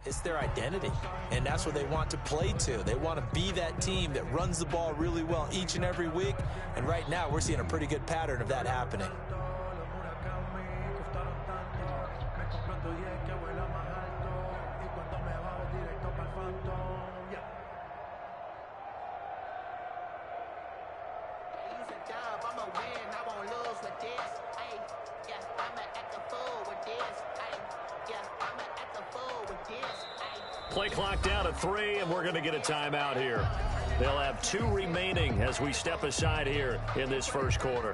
It's their identity, and that's what they want to play to. They want to be that team that runs the ball really well each and every week, and right now we're seeing a pretty good pattern of that happening. Play clock down to 3, and we're going to get a timeout here. They'll have 2 remaining as we step aside here in this first quarter.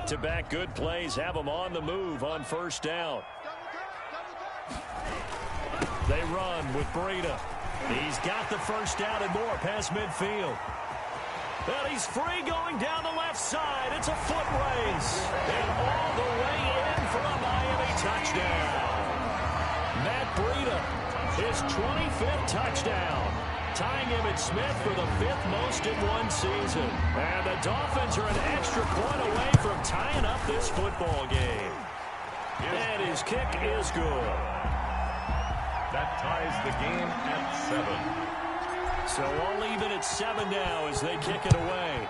Back-to-back good plays have them on the move on first down. They run with Breida. He's got the first down and more past midfield. And he's free going down the left side. It's a foot race. And all the way in for a Miami touchdown. Matt Breida, his 25th touchdown. Tying Emmitt Smith for the 5th most in one season. And the Dolphins are an extra point away from tying up this football game. And his kick is good. That ties the game at 7. So all even at 7 now as they kick it away.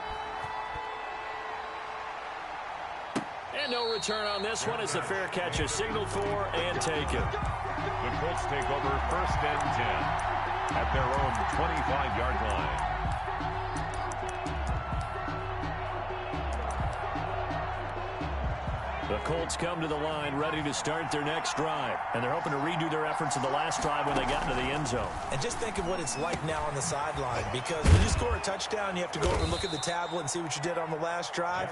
And no return on this one as the fair catch is signaled for and taken. The Colts take over 1st and 10 at their own 25-yard line. The Colts come to the line ready to start their next drive. And they're hoping to redo their efforts in the last drive when they got into the end zone. And just think of what it's like now on the sideline. Because when you score a touchdown, you have to go over and look at the tablet and see what you did on the last drive.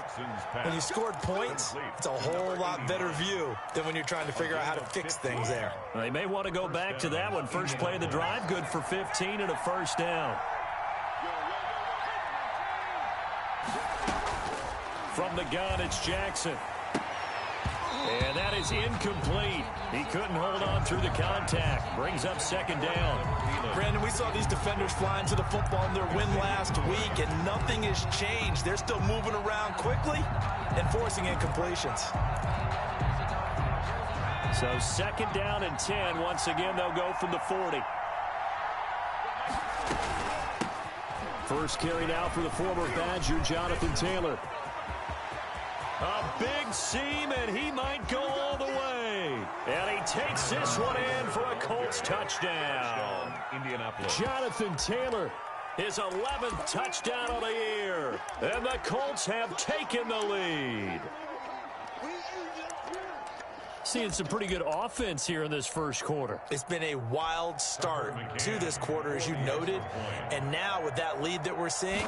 When you scored points, it's a whole lot better view than when you're trying to figure out how to fix things there. They may want to go back to that one. First play of the drive, good for 15 and a first down. From the gun, it's Jackson. And that is incomplete. He couldn't hold on through the contact. Brings up 2nd down. Brandon, we saw these defenders flying to the football in their win last week, and nothing has changed. They're still moving around quickly and forcing incompletions. So 2nd down and 10. Once again, they'll go from the 40. First carry now for the former Badger, Jonathan Taylor. A big seam, and he might go all the way. And he takes this one in for a Colts touchdown. Indianapolis. Jonathan Taylor, his 11th touchdown of the year. And the Colts have taken the lead. Seeing some pretty good offense here in this first quarter. It's been a wild start to this quarter, as you noted. And now with that lead that we're seeing,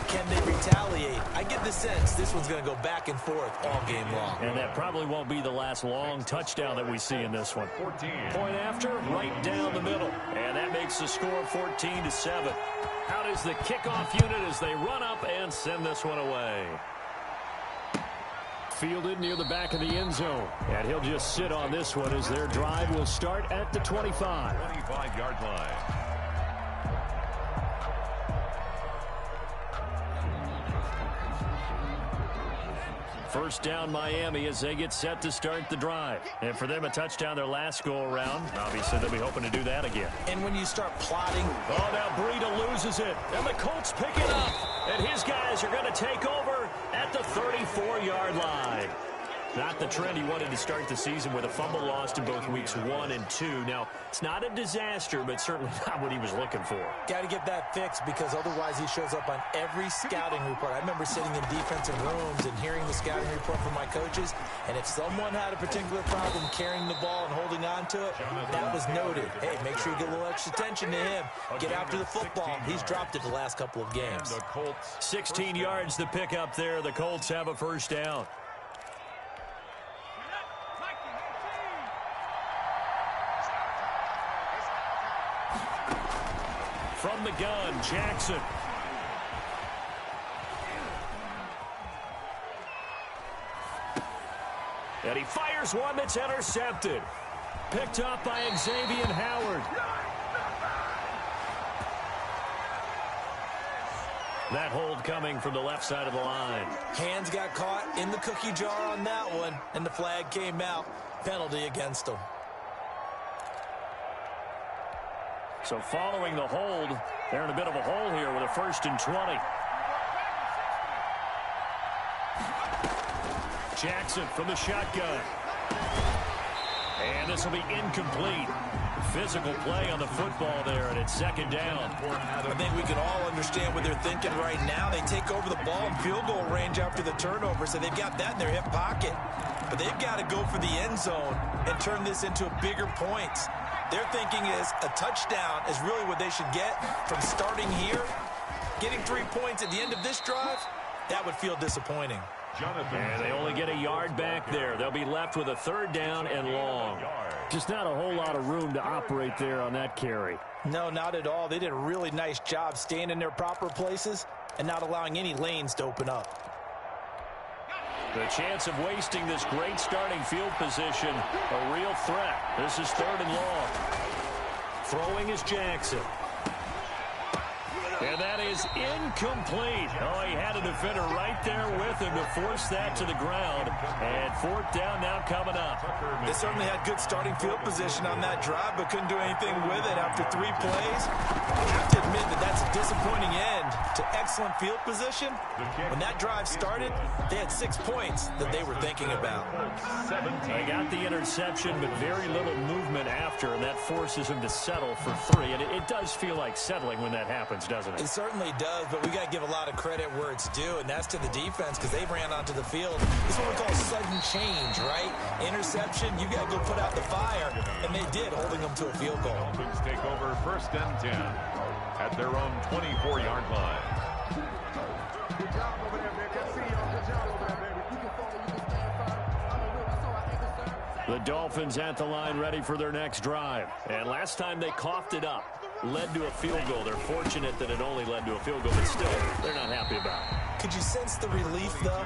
can they retaliate? I get the sense this one's going to go back and forth all game long. And that probably won't be the last long touchdown that we see in this one. 14. Point after, right down the middle. And that makes the score 14-7. Out is the kickoff unit as they run up and send this one away. Fielded near the back of the end zone. And he'll just sit on this one as their drive will start at the 25. 25-yard line. First down Miami as they get set to start the drive. And for them, a touchdown their last go-around. Obviously, they'll be hoping to do that again. And when you start plotting... Oh, now Breida loses it. And the Colts pick it up. And his guys are going to take over at the 34-yard line. Not the trend he wanted to start the season with a fumble lost in both weeks 1 and 2. Now, it's not a disaster, but certainly not what he was looking for. Got to get that fixed because otherwise he shows up on every scouting report. I remember sitting in defensive rooms and hearing the scouting report from my coaches, and if someone had a particular problem carrying the ball and holding on to it, that was noted. Hey, make sure you get a little extra attention to him. Get after the football. He's dropped it the last couple of games. 16 yards the pickup there. The Colts have a first down. From the gun, Jackson. And he fires one that's intercepted. Picked up by Xavier Howard. That hold coming from the left side of the line. Hands got caught in the cookie jar on that one, and the flag came out. Penalty against him. So following the hold, they're in a bit of a hole here with a 1st and 20. Jackson from the shotgun. And this will be incomplete. Physical play on the football there, and it's 2nd down. I think we can all understand what they're thinking right now. They take over the ball in field goal range after the turnover, so they've got that in their hip pocket. But they've got to go for the end zone and turn this into a bigger points. Their thinking is a touchdown is really what they should get from starting here. Getting 3 points at the end of this drive, that would feel disappointing. And they only get a yard back there. They'll be left with a 3rd down and long. Just not a whole lot of room to operate there on that carry. No, not at all. They did a really nice job staying in their proper places and not allowing any lanes to open up. The chance of wasting this great starting field position, a real threat. This is 3rd and long. Throwing is Jackson. And that is incomplete. Oh, he had a defender right there with him to force that to the ground. And 4th down now coming up. They certainly had good starting field position on that drive, but couldn't do anything with it after 3 plays. I have to admit that that's a disappointing end to excellent field position. When that drive started, they had 6 points that they were thinking about. They got the interception, but very little movement after, and that forces him to settle for 3. And it does feel like settling when that happens, doesn't it? It certainly does, but we got to give a lot of credit where it's due, and that's to the defense because they ran onto the field. This is what we call sudden change, right? Interception, you got to go put out the fire, and they did, holding them to a field goal. Dolphins take over 1st and 10 at their own 24-yard line. Good job over there, man. Good see y'all. Good job over there, baby. You can follow, you can stand firm. I'm a winner, so I ain't concerned. The Dolphins at the line ready for their next drive. And last time they coughed it up, led to a field goal. They're fortunate that it only led to a field goal, but still, they're not happy about it. Could you sense the relief, though,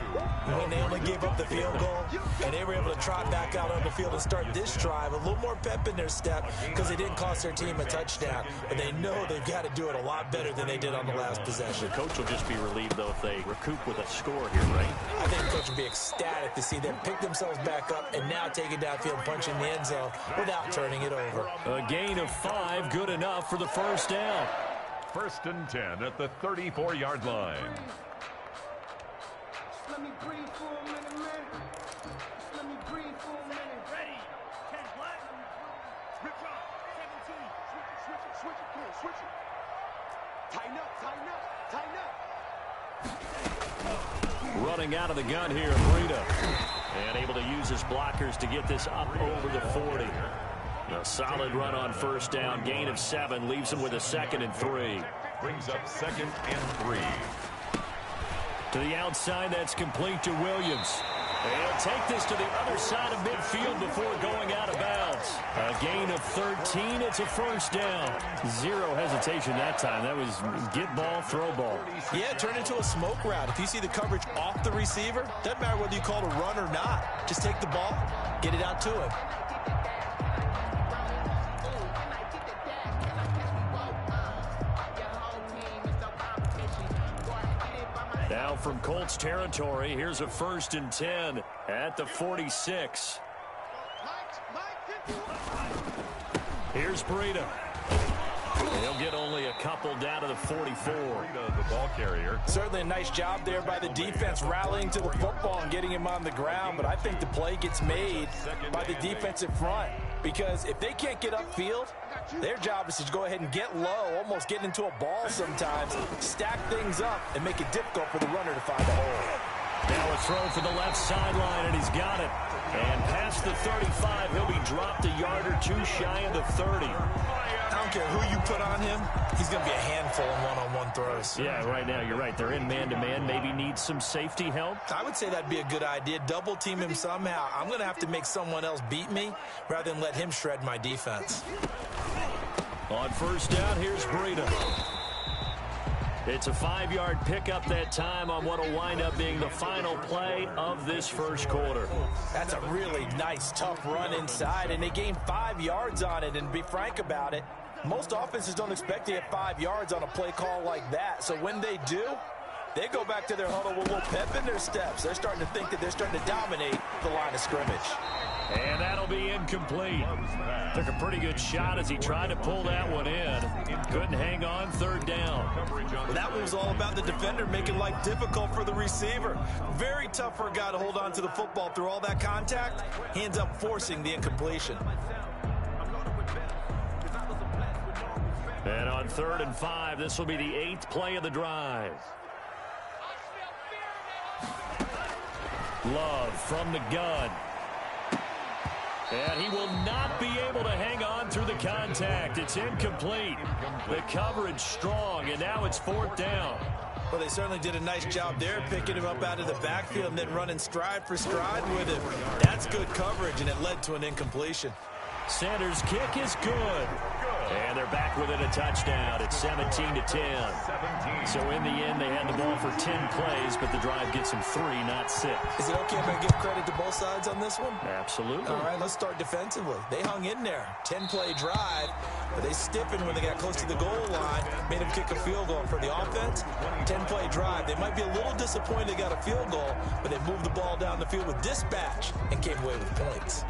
when they only gave up the field goal and they were able to trot back out on the field and start this drive? A little more pep in their step because they didn't cost their team a touchdown. But they know they've got to do it a lot better than they did on the last possession. The coach will just be relieved, though, if they recoup with a score here, right? I think the coach will be ecstatic to see them pick themselves back up and now take it downfield, punching the end zone without turning it over. A gain of 5, good enough for the 1st down. 1st and 10 at the 34-yard line. Let me breathe for a minute, man. Let me breathe for a minute. Ready. 10 what? Rip drop. 17. Switch it. Come on, switch it. Tighten up. Running out of the gun here, Breida. And able to use his blockers to get this up over the 40. A solid run on 1st down. Gain of 7 leaves him with a 2nd and 3. Brings up 2nd and 3. To the outside, that's complete to Williams. They'll take this to the other side of midfield before going out of bounds. A gain of 13. It's a 1st down. 0 hesitation that time. That was get ball, throw ball. Yeah, turn into a smoke route. If you see the coverage off the receiver, doesn't matter whether you call it a run or not. Just take the ball, get it out to him. Now from Colts territory, here's a 1st and 10 at the 46. Here's Breida. He'll get only a couple down to the 44. Breida, the ball carrier. Certainly a nice job there by the defense rallying to the football and getting him on the ground, but I think the play gets made by the defensive front because if they can't get upfield, their job is to go ahead and get low, almost get into a ball sometimes, stack things up, and make it difficult for the runner to find a hole. Now a throw for the left sideline, and he's got it. And past the 35, he'll be dropped a yard or 2 shy of the 30. I don't care who you put on him, he's going to be a handful in one-on-one throws. Yeah, right now, you're right. They're in man-to-man. Maybe need some safety help. I would say that'd be a good idea. Double team him somehow. I'm going to have to make someone else beat me rather than let him shred my defense. On 1st down, here's Breida. It's a 5-yard pickup that time on what will wind up being the final play of this 1st quarter. That's a really nice, tough run inside, and they gained 5 yards on it. And to be frank about it, most offenses don't expect to get 5 yards on a play call like that. So when they do, they go back to their huddle with a little pep in their steps. They're starting to think that they're starting to dominate the line of scrimmage. And that'll be incomplete. Took a pretty good shot as he tried to pull that one in. Couldn't hang on, 3rd down. Well, that one was all about the defender making life difficult for the receiver. Very tough for a guy to hold on to the football through all that contact. He ends up forcing the incompletion. And on 3rd and 5, this will be the 8th play of the drive. Love from the gun. And he will not be able to hang on through the contact. It's incomplete. The coverage strong, and now it's 4th down. Well, they certainly did a nice job there, picking him up out of the backfield and then running stride for stride with him. That's good coverage, and it led to an incompletion. Sanders' kick is good. And they're back within a touchdown. It's 17-10. So in the end, they had the ball for 10 plays, but the drive gets them 3, not 6. Is it okay if I give credit to both sides on this one? Absolutely. All right, let's start defensively. They hung in there. 10-play drive, but they stiffened when they got close to the goal line, made them kick a field goal. For the offense, 10-play drive. They might be a little disappointed they got a field goal, but they moved the ball down the field with dispatch and came away with points.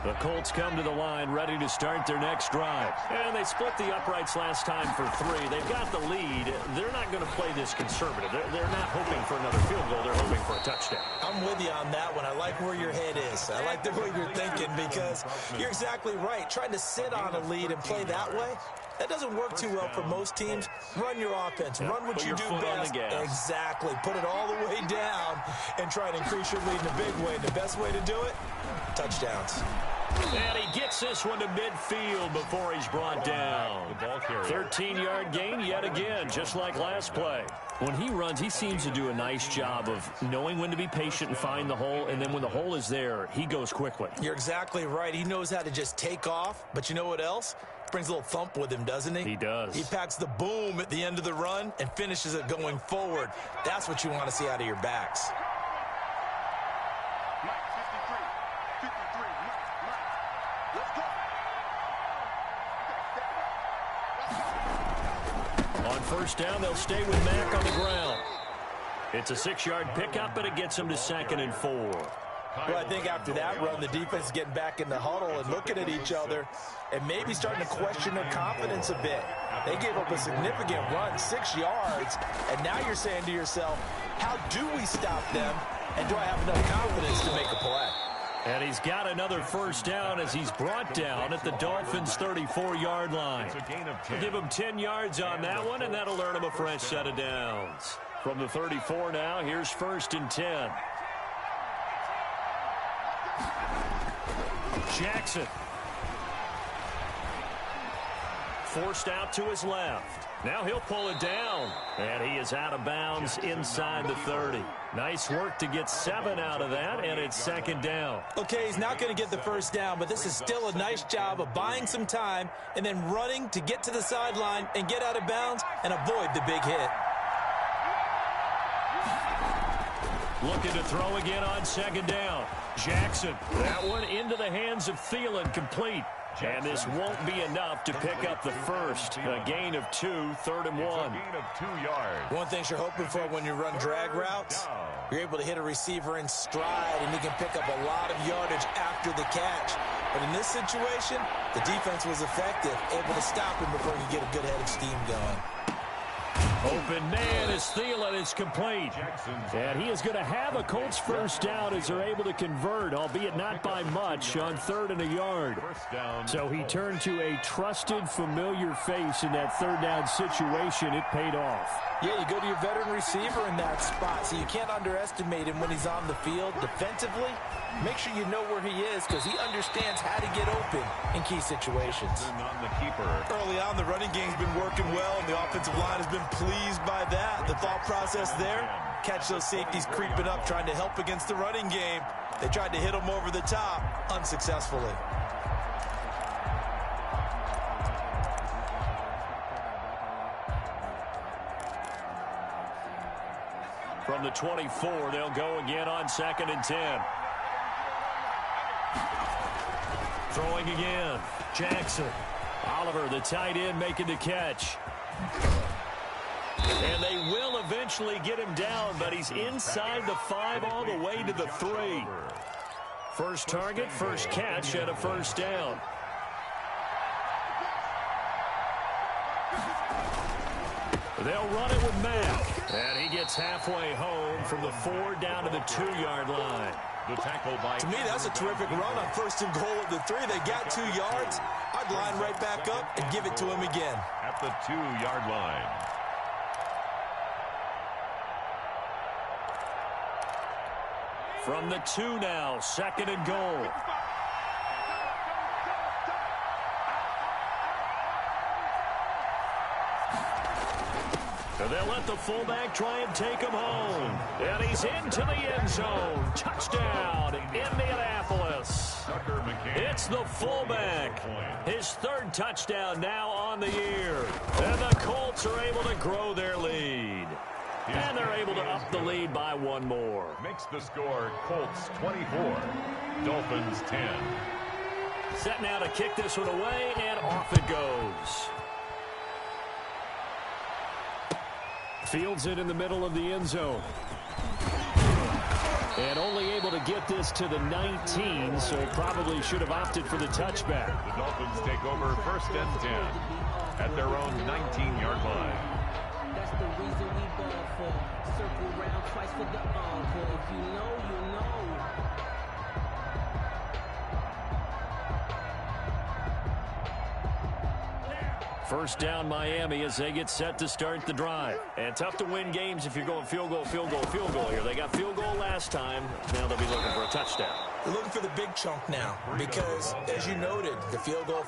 The Colts come to the line ready to start their next drive. And they split the uprights last time for 3. They've got the lead. They're not going to play this conservative. They're not hoping for another field goal. They're hoping for a touchdown. I'm with you on that one. I like where your head is. I like the way you're thinking because you're exactly right. Trying to sit on a lead and play that way, that doesn't work too well for most teams. Run your offense. Run what you do best. Exactly. Put it all the way down and try and increase your lead in a big way. And the best way to do it, touchdowns. And he gets this one to midfield before he's brought down. 13-yard gain yet again, just like last play. When he runs, he seems to do a nice job of knowing when to be patient and find the hole, and then when the hole is there, he goes quickly. You're exactly right. He knows how to just take off, but you know what else? Brings a little thump with him, doesn't he? He does. He packs the boom at the end of the run and finishes it going forward. That's what you want to see out of your backs. On first down, they'll stay with Mack on the ground. It's a 6-yard pickup, but it gets them to 2nd and 4. Well, I think after that run, the defense is getting back in the huddle and looking at each other and maybe starting to question their confidence a bit. They gave up a significant run, 6 yards, and now you're saying to yourself, how do we stop them, and do I have enough confidence to make a play? And he's got another first down as he's brought down at the Dolphins' 34-yard line. We'll give him 10 yards on that one, and that'll earn him a fresh set of downs. From the 34 now, here's 1st and 10. Jackson. Forced out to his left. Now he'll pull it down. And he is out of bounds inside the 30. Nice work to get 7 out of that, and it's 2nd down. Okay, he's not going to get the first down, but this is still a nice job of buying some time and then running to get to the sideline and get out of bounds and avoid the big hit. Looking to throw again on 2nd down. Jackson, that one into the hands of Thielen, complete. And this won't be enough to pick up the first. A gain of 2, 3rd and 1. A gain of 2 yards. One thing you're hoping for when you run drag routes, you're able to hit a receiver in stride, and you can pick up a lot of yardage after the catch. But in this situation, the defense was effective, able to stop him before he could get a good head of steam going. Open man as Thielen is complete. And he is going to have a Colts first down as they're able to convert, albeit not by much, on 3rd and a yard. So he turned to a trusted, familiar face in that 3rd down situation. It paid off. Yeah, you go to your veteran receiver in that spot, so you can't underestimate him when he's on the field. Defensively, make sure you know where he is because he understands how to get open in key situations. On the keeper. Early on, the running game's been working well, and the offensive line has been pleased by that. The thought process there, catch those safeties creeping up, trying to help against the running game. They tried to hit them over the top, unsuccessfully. From the 24, they'll go again on 2nd and 10. Throwing again. Jackson. Oliver, the tight end, making the catch. And they will eventually get him down, but he's inside the 5 all the way to the 3. First target, first catch, and a first down. They'll run it with Mack. And he gets halfway home from the 4 down to the 2-yard line. The tackle by... To me, that's a terrific run on 1st and goal at the 3. They got 2 yards. I'd line right back up and give it to him again. At the 2-yard line. From the 2 now, 2nd and goal. They'll let the fullback try and take him home. And he's into the end zone. Touchdown, Indianapolis. It's the fullback. His 3rd touchdown now on the year. And the Colts are able to grow their lead. And they're able to up the lead by 1 more. Makes the score Colts 24, Dolphins 10. Set now to kick this one away, and off it goes. Fields it in the middle of the end zone. And only able to get this to the 19, so probably should have opted for the touchback. The Dolphins take over 1st and 10 at their own 19-yard line. That's the reason we ball for. Circle round twice for the encore. If you know, you know. First down Miami as they get set to start the drive. And tough to win games if you're going field goal, field goal, field goal here. They got field goal last time. Now they'll be looking for a touchdown. They're looking for the big chunk now because, as you noted, the field goal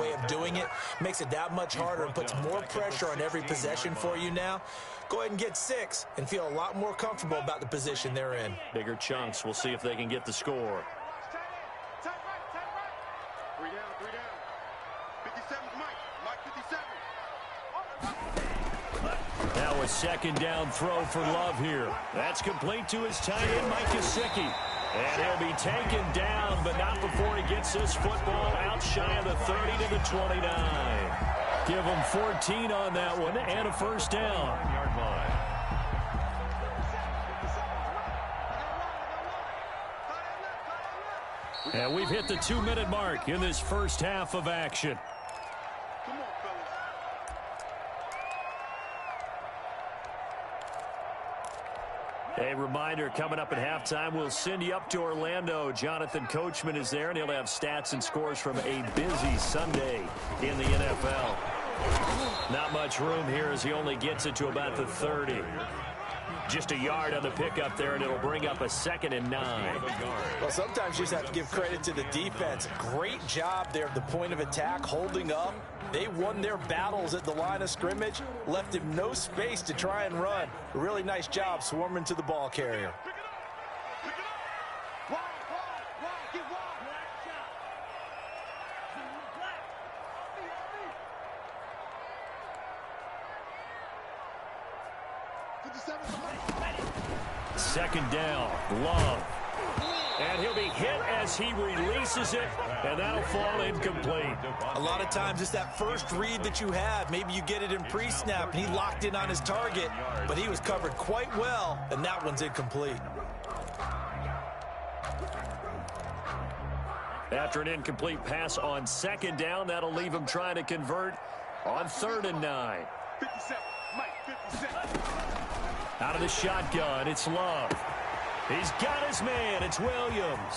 way of doing it makes it that much harder and puts more pressure on every possession for you now. Go ahead and get 6 and feel a lot more comfortable about the position they're in. Bigger chunks. We'll see if they can get the score. Now a 2nd down throw for Love here. That's complete to his tight end, Mike Gesicki. And he'll be taken down, but not before he gets this football out shy of the 30 to the 29. Give him 14 on that one and a first down. And we've hit the 2-minute mark in this first half of action. A reminder, coming up at halftime, we'll send you up to Orlando. Jonathan Coachman is there, and he'll have stats and scores from a busy Sunday in the NFL. Not much room here as he only gets it to about the 30. Just a yard on the pickup there, and it'll bring up a 2nd and 9. Well, sometimes you just have to give credit to the defense. Great job there at the point of attack, holding up. They won their battles at the line of scrimmage, left him no space to try and run. A really nice job swarming to the ball carrier. Second down, Love. And he'll be hit as he releases it, and that'll fall incomplete. A lot of times it's that first read that you have. Maybe you get it in pre-snap, and he locked in on his target, but he was covered quite well, and that one's incomplete. After an incomplete pass on 2nd down, that'll leave him trying to convert on 3rd and 9. 57, Mike, 57. Out of the shotgun, it's Love. He's got his man. It's Williams.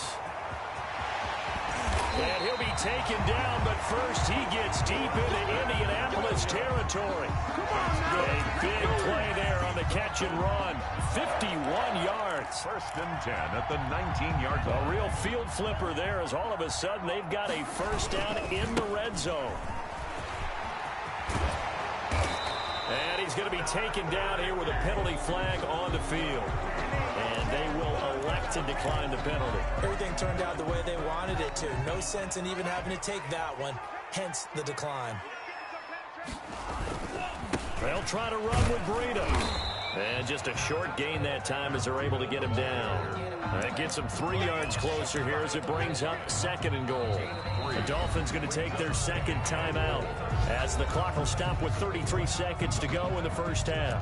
And he'll be taken down, but first he gets deep into Indianapolis territory. A big play there on the catch and run. 51 yards. 1st and 10 at the 19-yard line. A real field flipper there as all of a sudden they've got a first down in the red zone. And he's going to be taken down here with a penalty flag on the field. And they will elect to decline the penalty. Everything turned out the way they wanted it to. No sense in even having to take that one, hence the decline. They'll try to run with Breida. And just a short gain that time as they're able to get him down. That gets him 3 yards closer here as it brings up 2nd and goal. The Dolphins going to take their 2nd timeout as the clock will stop with 33 seconds to go in the first half.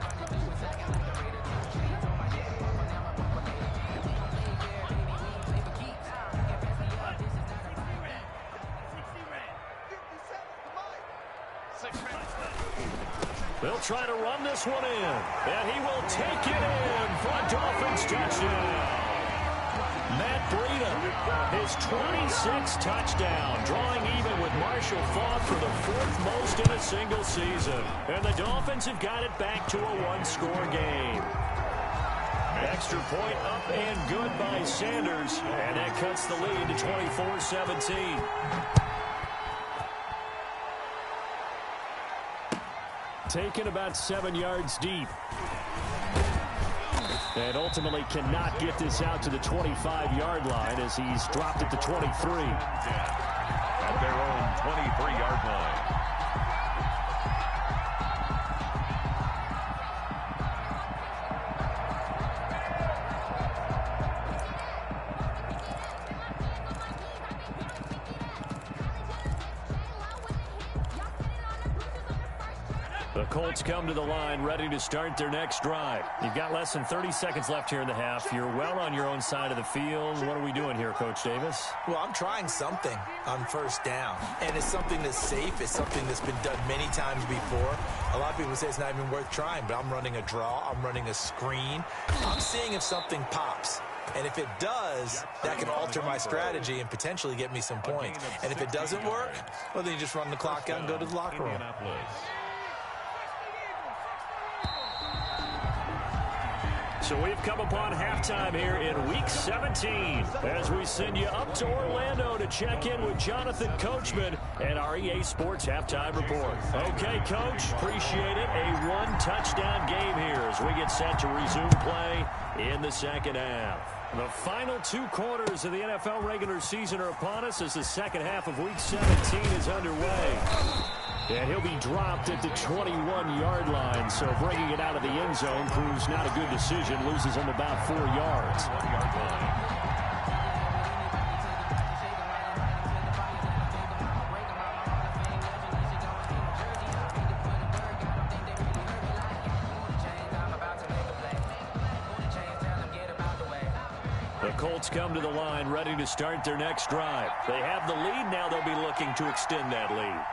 They'll try to run this one in, and he will take it in for a Dolphins touchdown. Matt Breida, his 26th touchdown, drawing even with Marshall Faulk for the 4th most in a single season. And the Dolphins have got it back to a 1-score game. Extra point up and good by Sanders. And that cuts the lead to 24-17. Taken about 7 yards deep. And ultimately cannot get this out to the 25-yard line as he's dropped at the 23. At their own 23-yard line. The Colts come to the line ready to start their next drive. You've got less than 30 seconds left here in the half. You're well on your own side of the field. What are we doing here, Coach Davis? Well, I'm trying something on first down, and it's something that's safe. It's something that's been done many times before. A lot of people say it's not even worth trying, but I'm running a draw. I'm running a screen. I'm seeing if something pops. And if it does, that can alter my strategy and potentially get me some points. And if it doesn't work, well, then you just run the clock out and go to the locker room. So we've come upon halftime here in Week 17 as we send you up to Orlando to check in with Jonathan Coachman and our EA Sports Halftime Report. Okay, Coach, appreciate it. A one-touchdown game here as we get set to resume play in the second half. The final 2 quarters of the NFL regular season are upon us as the second half of Week 17 is underway. And he'll be dropped at the 21-yard line, so bringing it out of the end zone proves not a good decision. Loses him about 4 yards. The Colts come to the line ready to start their next drive. They have the lead. Now they'll be looking to extend that lead.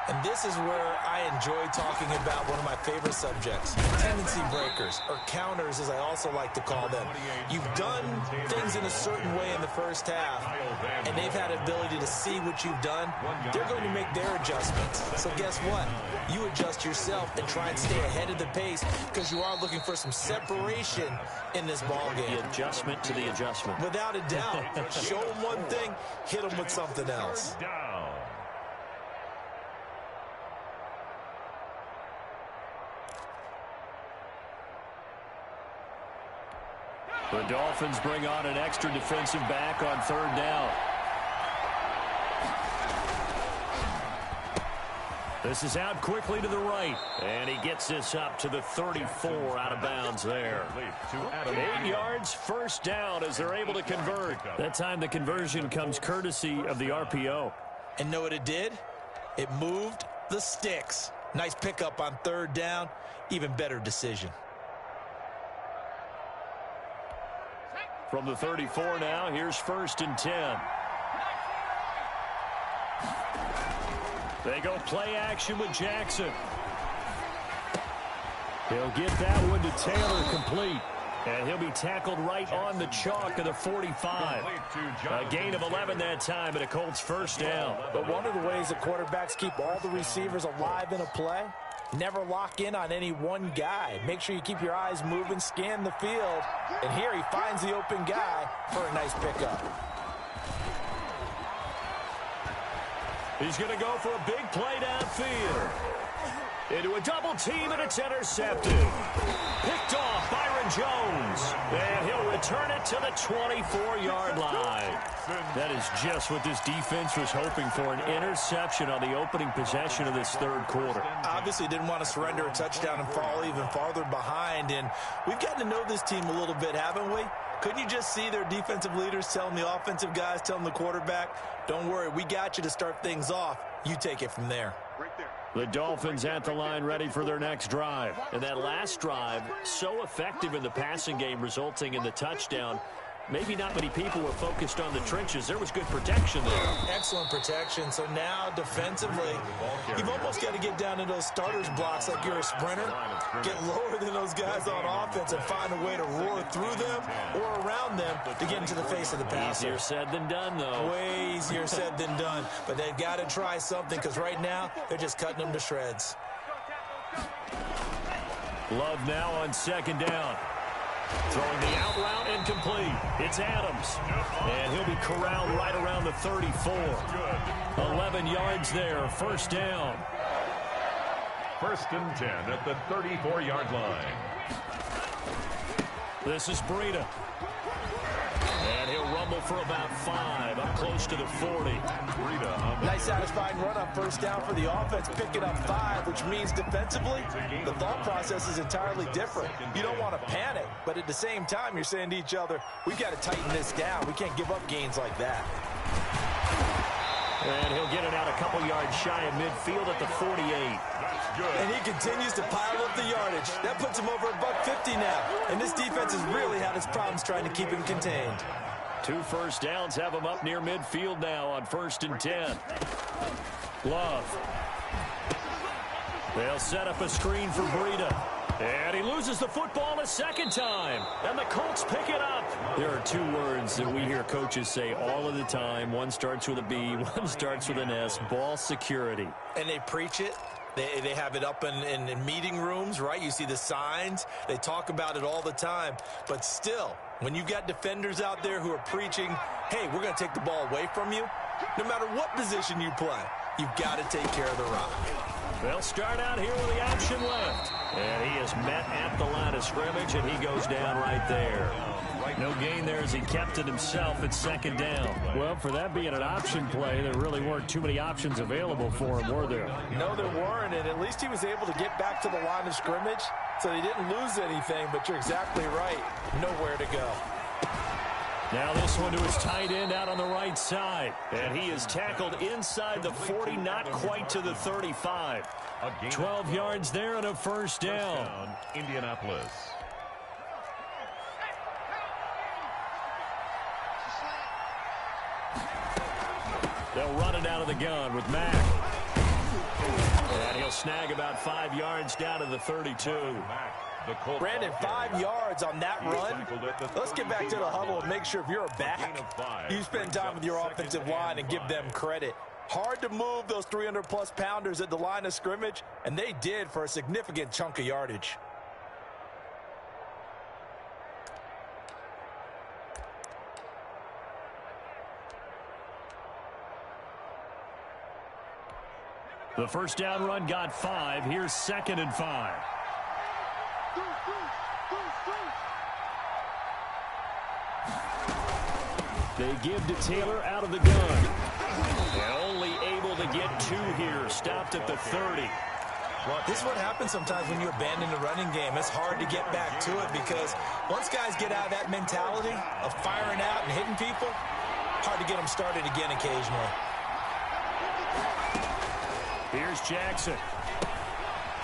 And this is where I enjoy talking about one of my favorite subjects, tendency breakers, or counters as I also like to call them. You've done things in a certain way in the first half, and they've had an ability to see what you've done. They're going to make their adjustments. So guess what? You adjust yourself and try and stay ahead of the pace because you are looking for some separation in this ball game. The adjustment to the adjustment. Without a doubt. Show them one thing, hit them with something else. The Dolphins bring on an extra defensive back on third down. This is out quickly to the right. And he gets this up to the 34 out of bounds there. 8 yards, first down as they're able to convert. That time the conversion comes courtesy of the RPO. And know what it did? It moved the sticks. Nice pickup on third down. Even better decision. From the 34 now, here's 1st and 10. They go play action with Jackson. He'll get that one to Taylor complete. And he'll be tackled right on the chalk of the 45. A gain of 11 that time and a Colts first down. But one of the ways the quarterbacks keep all the receivers alive in a play, never lock in on any one guy. Make sure you keep your eyes moving, scan the field. And here he finds the open guy for a nice pickup. He's going to go for a big play downfield. Into a double team, and it's intercepted. Picked off Byron Jones. And he'll return it to the 24-yard line. That is just what this defense was hoping for, an interception on the opening possession of this third quarter. Obviously didn't want to surrender a touchdown and fall even farther behind. And we've gotten to know this team a little bit, haven't we? Couldn't you just see their defensive leaders telling the offensive guys, telling the quarterback, don't worry, we got you to start things off. You take it from there. The Dolphins at the line ready for their next drive. And that last drive, so effective in the passing game, resulting in the touchdown. Maybe not many people were focused on the trenches. There was good protection there. Excellent protection. So now defensively, you've almost got to get down to those starters blocks like you're a sprinter. Get lower than those guys on offense and find a way to roar through them or around them to get into the face of the passer. Easier said than done, though. Way easier said than done. But they've got to try something because right now they're just cutting them to shreds. Love now on second down. Throwing the out route and complete. It's Adams. And he'll be corralled right around the 34. 11 yards there. First down. First and 10 at the 34-yard line. This is Breida. And he'll rumble for about 5, up close to the 40. Nice satisfying run on first down for the offense, picking up 5, which means defensively, the thought process is entirely different. You don't want to panic, but at the same time, you're saying to each other, we've got to tighten this down. We can't give up gains like that. And he'll get it out a couple yards shy of midfield at the 48. And he continues to pile up the yardage. That puts him over $150 now. And this defense has really had its problems trying to keep him contained. 2 first downs have him up near midfield now on first and 10. Love. They'll set up a screen for Breida. And he loses the football a second time. And the Colts pick it up. There are 2 words that we hear coaches say all of the time. One starts with a B, one starts with an S. Ball security. And they preach it. They have it up in meeting rooms, right? You see the signs. They talk about it all the time. But still, when you've got defenders out there who are preaching, hey, we're going to take the ball away from you, no matter what position you play, you've got to take care of the rock. They'll start out here with the option left. And he is met at the line of scrimmage, and he goes down right there. No gain there as he kept it himself at second down. Well, for that being an option play, there really weren't too many options available for him, were there? No, there weren't, and at least he was able to get back to the line of scrimmage, so he didn't lose anything, but you're exactly right. Nowhere to go. Now this one to his tight end out on the right side. And he is tackled inside the 40, not quite to the 35. 12 yards there and a first down. Indianapolis. They'll run it out of the gun with Mack. And he'll snag about 5 yards down to the 32. Brandon, 5 yards on that run. Let's get back to the huddle and make sure if you're a back, you spend time with your offensive line and give them credit. Hard to move those 300-plus pounders at the line of scrimmage, and they did for a significant chunk of yardage. The first down run got 5. Here's second and 5. They give to Taylor out of the gun. And only able to get 2 here. Stopped at the 30. This is what happens sometimes when you abandon the running game. It's hard to get back to it because once guys get out of that mentality of firing out and hitting people, hard to get them started again occasionally. Here's Jackson.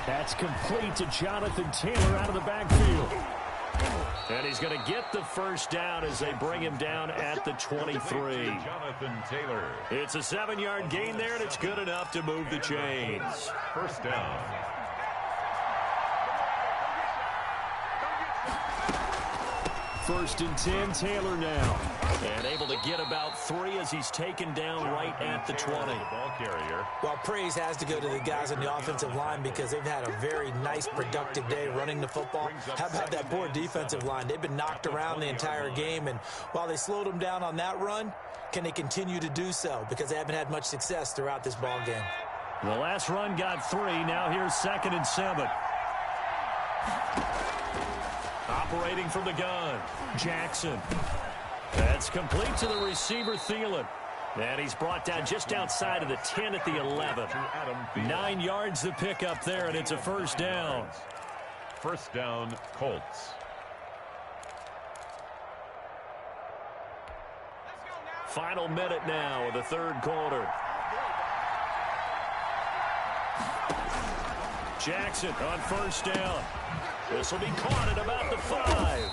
That's complete to Jonathan Taylor out of the backfield. And he's going to get the first down as they bring him down at the 23. Jonathan Taylor. It's a 7-yard gain there, and it's good enough to move the chains. First down. First and 10, Taylor now. And able to get about 3 as he's taken down right at the 20. Ball carrier. Well, praise has to go to the guys on the offensive line because they've had a very nice, productive day running the football. How about that poor defensive line? They've been knocked around the entire game, and while they slowed them down on that run, can they continue to do so? Because they haven't had much success throughout this ball game. The last run got 3. Now here's second and 7. Operating from the gun, Jackson. That's complete to the receiver, Thielen. And he's brought down just outside of the 10 at the 11. 9 yards the pickup there, and it's a first down. First down, Colts. Final minute now of the third quarter. Jackson on first down. This will be caught at about the 5.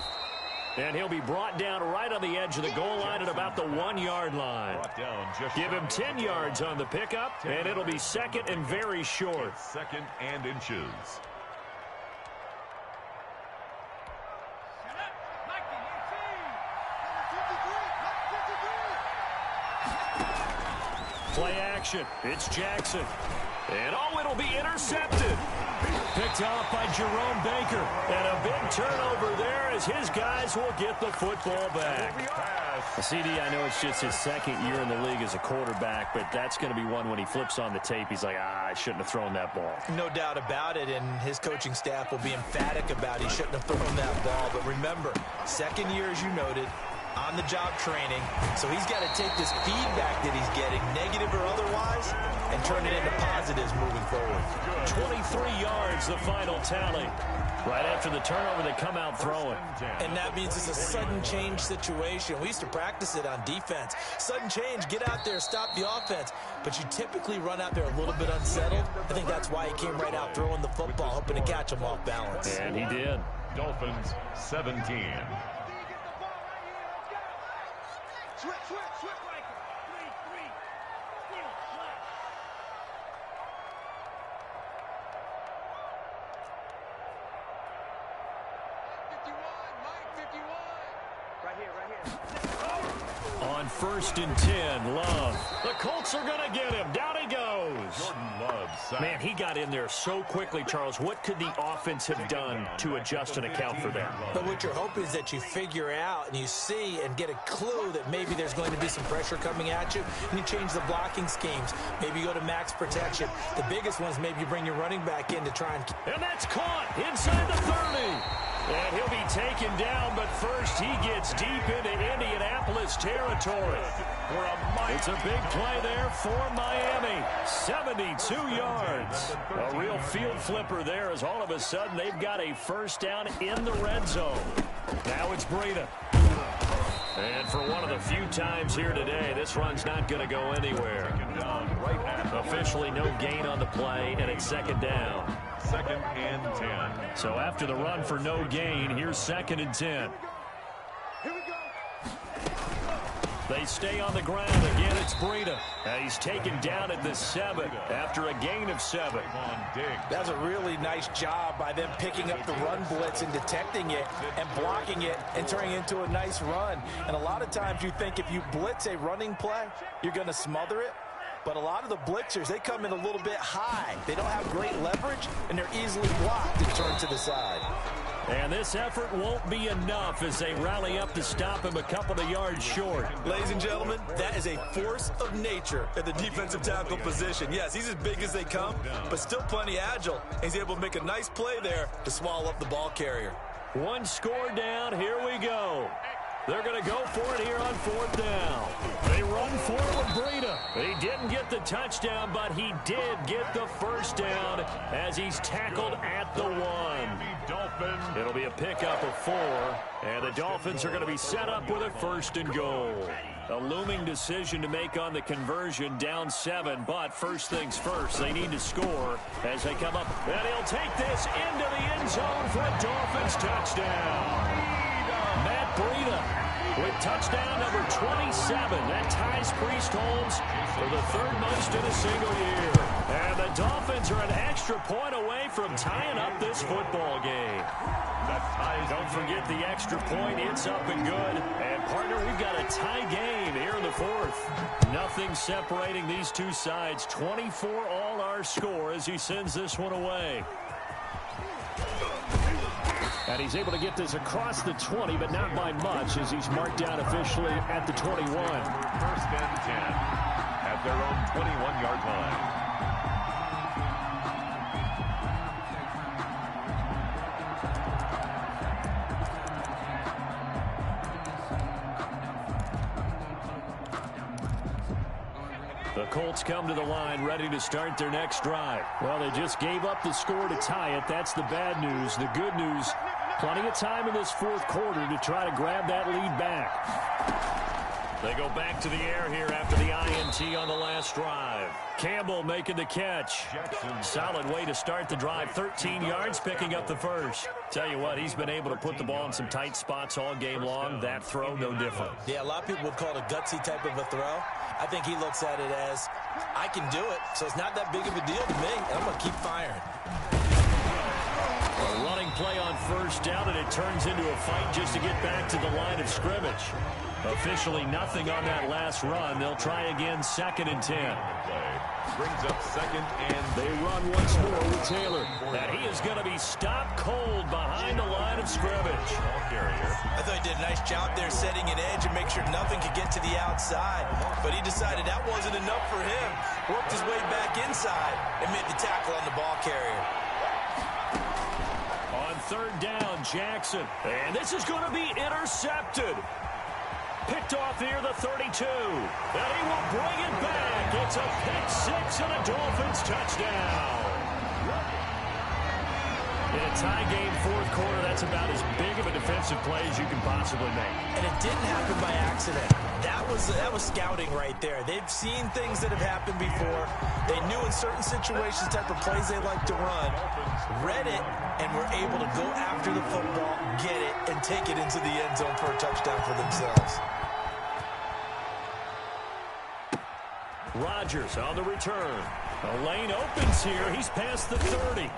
And he'll be brought down right on the edge of the goal line at about the 1-yard line. Give him 10 yards on the pickup, and it'll be second and very short. Second and inches. Play action. motion. It's Jackson. And it'll be intercepted. Picked off by Jerome Baker. And a big turnover there as his guys will get the football back. CD, I know it's just his second year in the league as a quarterback, but that's going to be one when he flips on the tape. He's like, I shouldn't have thrown that ball. No doubt about it, and his coaching staff will be emphatic about he shouldn't have thrown that ball. But remember, second year, as you noted, on-the-job training. So he's got to take this feedback that he's getting, negative or otherwise, and turn it into positives moving forward. 23 yards, the final tally. Right after the turnover, they come out throwing. And that means it's a sudden change situation. We used to practice it on defense. Sudden change, get out there, stop the offense. But you typically run out there a little bit unsettled. I think that's why he came right out throwing the football, hoping to catch him off balance. And he did. Dolphins 17. Switch, right. 3, steal, left. Mike 51. Right here. On 1st and 10, Love. The Colts are going to get him. Down he goes. Jordan Love. Man, he got in there so quickly, Charles. What could the offense have done to adjust and account for that? But what you're hoping is that you figure out and you see and get a clue that maybe there's going to be some pressure coming at you, and you change the blocking schemes. Maybe you go to max protection. The biggest one is maybe you bring your running back in to try and... And that's caught inside the 30. And he'll be taken down, but first he gets deep into Indianapolis territory. It's a big play there for Miami. 72 yards. A real field flipper there as all of a sudden they've got a first down in the red zone. Now it's Breida. And for one of the few times here today, this run's not going to go anywhere. Officially no gain on the play, and it's second down. 2nd and 10. So after the run for no gain, here's 2nd and 10. Here we go. They stay on the ground. Again, it's Breida. He's taken down at the 7 after a gain of 7. That's a really nice job by them picking up the run blitz and detecting it and blocking it and turning it into a nice run. And a lot of times you think if you blitz a running play, you're going to smother it. But a lot of the blitzers, they come in a little bit high. They don't have great leverage, and they're easily blocked and turned to the side. And this effort won't be enough as they rally up to stop him a couple of yards short. Ladies and gentlemen, that is a force of nature at the defensive tackle position. Yes, he's as big as they come, but still plenty agile. He's able to make a nice play there to swallow up the ball carrier. One score down. Here we go. They're going to go for it here on 4th down. They run for it with Breida. He didn't get the touchdown, but he did get the first down as he's tackled at the 1. It'll be a pickup of 4, and the Dolphins are going to be set up with a 1st and goal. A looming decision to make on the conversion, down 7, but first things first, they need to score as they come up. And he'll take this into the end zone for a Dolphins touchdown. Matt Breida with touchdown number 27. That ties Priest Holmes for the 3rd most in a single year. And the Dolphins are an extra point away from tying up this football game. Don't forget the extra point. It's up and good. And, partner, we've got a tie game here in the 4th. Nothing separating these two sides. 24 all our score as he sends this one away. And he's able to get this across the 20, but not by much as he's marked down officially at the 21. 1st and 10 at their own 21-yard line. The Colts come to the line ready to start their next drive. Well, they just gave up the score to tie it. That's the bad news. The good news, plenty of time in this 4th quarter to try to grab that lead back. They go back to the air here after the INT on the last drive. Campbell making the catch. Solid way to start the drive. 13 yards, picking up the first. Tell you what, he's been able to put the ball in some tight spots all game long. That throw, no different. Yeah, a lot of people would call it a gutsy type of a throw. I think he looks at it as, I can do it, so it's not that big of a deal to me, and I'm going to keep firing. A running play on first down, and it turns into a fight just to get back to the line of scrimmage. Officially nothing on that last run. They'll try again, 2nd and 10. Brings up 2nd and they run once more with Taylor. And he is going to be stopped cold behind the line of scrimmage. I thought he did a nice job there setting an edge and make sure nothing could get to the outside. But he decided that wasn't enough for him. Worked his way back inside and made the tackle on the ball carrier. On 3rd down, Jackson. And this is going to be intercepted. Picked off near the 32. And he will bring it back. It's a pick 6 and a Dolphins touchdown. In a tie game, 4th quarter, that's about as big of a defensive play as you can possibly make. And it didn't happen by accident. That was scouting right there. They've seen things that have happened before. They knew in certain situations the type of plays they like to run, read it, and were able to go after the football, get it, and take it into the end zone for a touchdown for themselves. Rodgers on the return. The lane opens here. He's past the 30.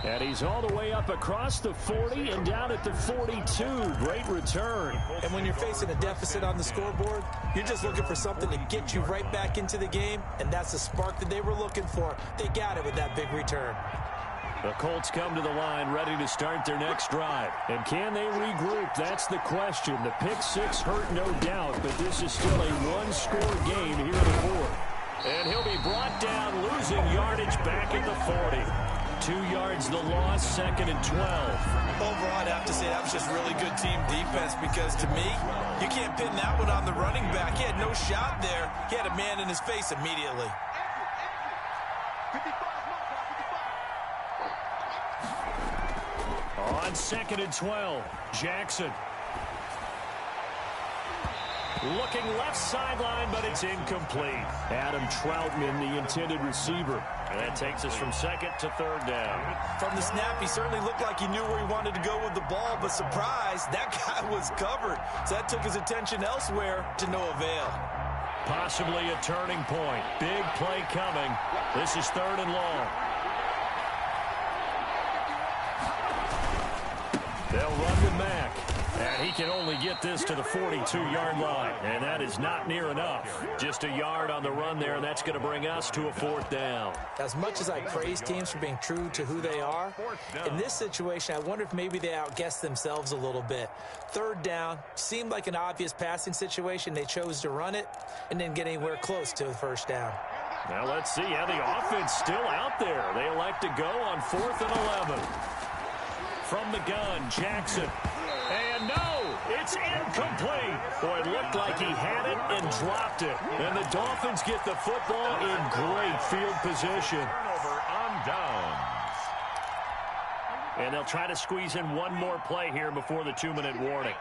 And he's all the way up across the 40 and down at the 42. Great return. And when you're facing a deficit on the scoreboard, you're just looking for something to get you right back into the game, and that's the spark that they were looking for. They got it with that big return. The Colts come to the line ready to start their next drive. And can they regroup? That's the question. The pick 6 hurt, no doubt, but this is still a one-score game here in the 4th. And he'll be brought down, losing yardage back at the 40. 2 yards the loss, 2nd and 12. Overall, I'd have to say that was just really good team defense because, to me, you can't pin that one on the running back. He had no shot there. He had a man in his face immediately. On 2nd and 12, Jackson. Looking left sideline, but it's incomplete. Adam Troutman, the intended receiver. And that takes us from 2nd to 3rd down. From the snap, he certainly looked like he knew where he wanted to go with the ball, but surprise, that guy was covered. So that took his attention elsewhere to no avail. Possibly a turning point. Big play coming. This is 3rd and long. They'll run with Mack. And he can only get this to the 42-yard line. And that is not near enough. Just a yard on the run there, and that's going to bring us to a 4th down. As much as I praise teams for being true to who they are, in this situation, I wonder if maybe they outguessed themselves a little bit. 3rd down, seemed like an obvious passing situation. They chose to run it and didn't get anywhere close to the 1st down. Now let's see how the offense still out there. They elect to go on 4th and 11. From the gun, Jackson. And no, it's incomplete. Boy, it looked like he had it and dropped it. And the Dolphins get the football in great field position. turnover on downs. And they'll try to squeeze in one more play here before the 2-minute warning.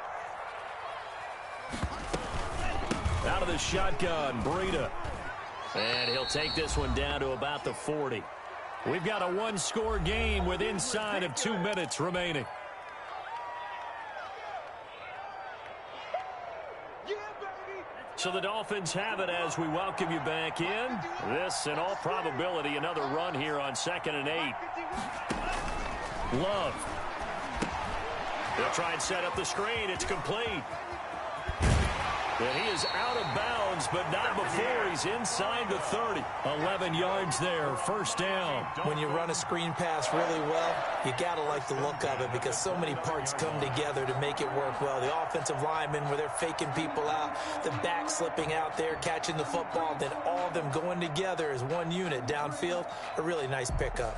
Out of the shotgun, Breida. And he'll take this one down to about the 40. We've got a one-score game with inside of 2 minutes remaining. So the Dolphins have it as we welcome you back in. This, in all probability, another run here on 2nd and 8. Love. They'll try and set up the screen. It's complete. And he is out of bounds, but not before he's inside the 30. 11 yards there, 1st down. When you run a screen pass really well, you got to like the look of it because so many parts come together to make it work well. The offensive linemen, where they're faking people out, the back slipping out there, catching the football, then all of them going together as one unit downfield. A really nice pickup.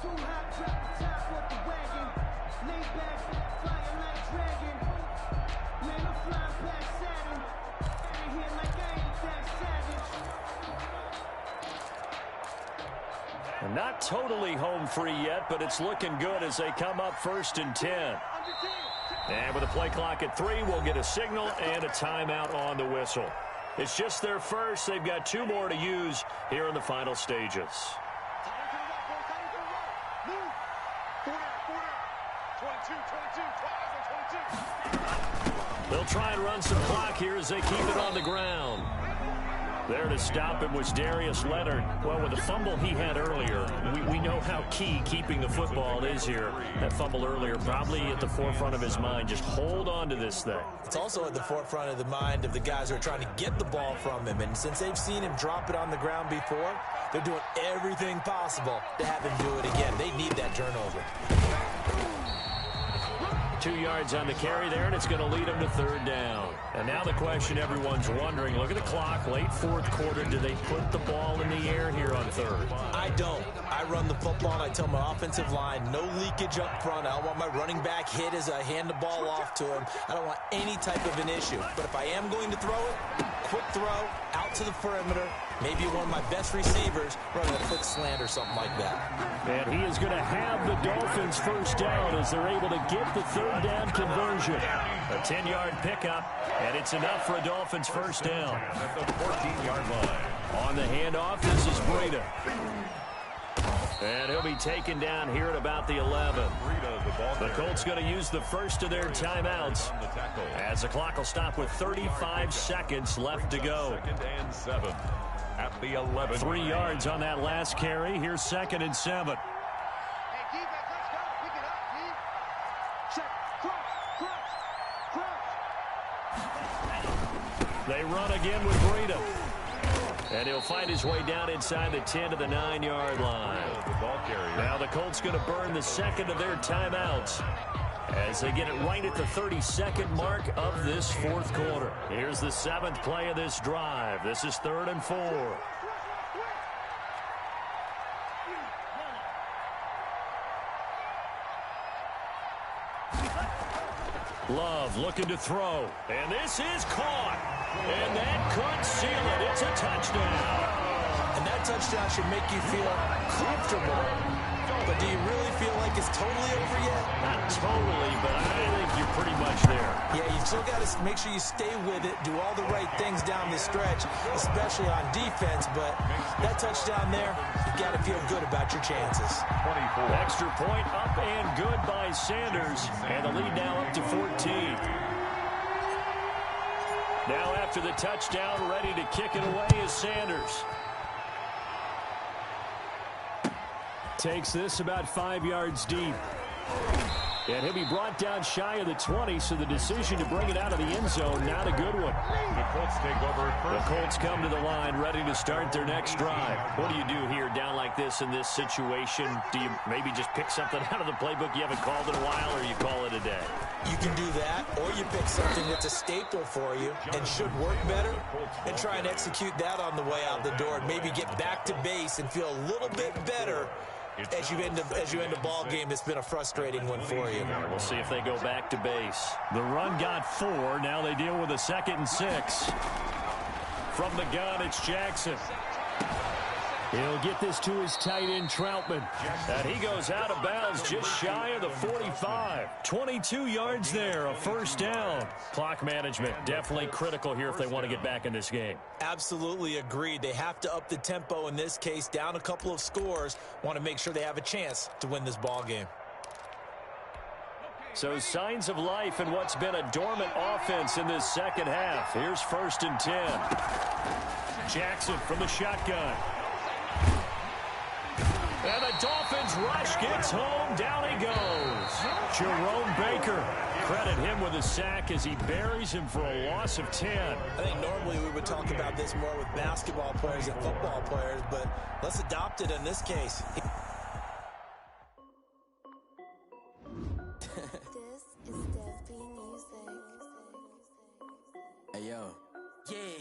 Not totally home free yet, but it's looking good as they come up 1st and 10. And with a play clock at 3, we'll get a signal and a timeout on the whistle. It's just their first. They've got 2 more to use here in the final stages. They'll try and run some clock here as they keep it on the ground. There to stop him was Darius Leonard. Well, with the fumble he had earlier, we know how key keeping the football is here. That fumble earlier probably at the forefront of his mind. Just hold on to this thing. It's also at the forefront of the mind of the guys who are trying to get the ball from him. And since they've seen him drop it on the ground before, they're doing everything possible to have him do it again. They need that turnover. 2 yards on the carry there, and it's going to lead them to third down. And now the question everyone's wondering, look at the clock, late fourth quarter, do they put the ball in the air here on third? I don't. I run the football, and I tell my offensive line, no leakage up front. I don't want my running back hit as I hand the ball off to him. I don't want any type of an issue. But if I am going to throw it, quick throw, out to the perimeter, maybe one of my best receivers running a quick slant or something like that. And he is going to have the Dolphins first down as they're able to get the third down conversion. A 10-yard pickup, and it's enough for a Dolphins first down. At the 14-yard line. On the handoff, this is Breida. And he'll be taken down here at about the 11. The Colts going to use the first of their timeouts as the clock will stop with 35 seconds left to go. 2nd and 7 at the 11. 3 yards on that last carry. Here's 2nd and 7. Hey, defense, let's go. Pick it up, D. Check. Crunch. They run again with Breida. And he'll find his way down inside the 10 to the 9-yard line. Now the Colts going to burn the second of their timeouts as they get it right at the 32nd mark of this fourth quarter. Here's the 7th play of this drive. This is 3rd and 4. Love looking to throw. And this is caught. And that could seal it. It's a touchdown. And that touchdown should make you feel comfortable. But do you really feel like it's totally over yet? Not totally, but I think you're pretty much there. Yeah, you still got to make sure you stay with it, do all the right things down the stretch, especially on defense. But that touchdown there, you got to feel good about your chances. 24. Extra point up and good by Sanders. And the lead now up to 14. Now after the touchdown, ready to kick it away is Sanders. Takes this about 5 yards deep. And he'll be brought down shy of the 20, so the decision to bring it out of the end zone, not a good one. The Colts take over first. The Colts come to the line, ready to start their next drive. What do you do here down like this in this situation? Do you maybe just pick something out of the playbook you haven't called in a while, or you call it a day? You can do that, or you pick something that's a staple for you and should work better and try and execute that on the way out the door and maybe get back to base and feel a little bit better as you end a ball game that's been a frustrating one for you. We'll see if they go back to base. The run got 4. Now they deal with a 2nd and 6. From the gun, it's Jackson. He'll get this to his tight end, Troutman. And he goes out of bounds just shy of the 45. 22 yards there, a first down. Clock management definitely critical here if they want to get back in this game. Absolutely agreed. They have to up the tempo in this case, down a couple of scores. Want to make sure they have a chance to win this ball game. So signs of life in what's been a dormant offense in this second half. Here's 1st and 10. Jackson from the shotgun. And the Dolphins rush gets home. Down he goes. Jerome Baker. Credit him with a sack as he buries him for a loss of 10. I think normally we would talk about this more with basketball players and football players, but let's adopt it in this case.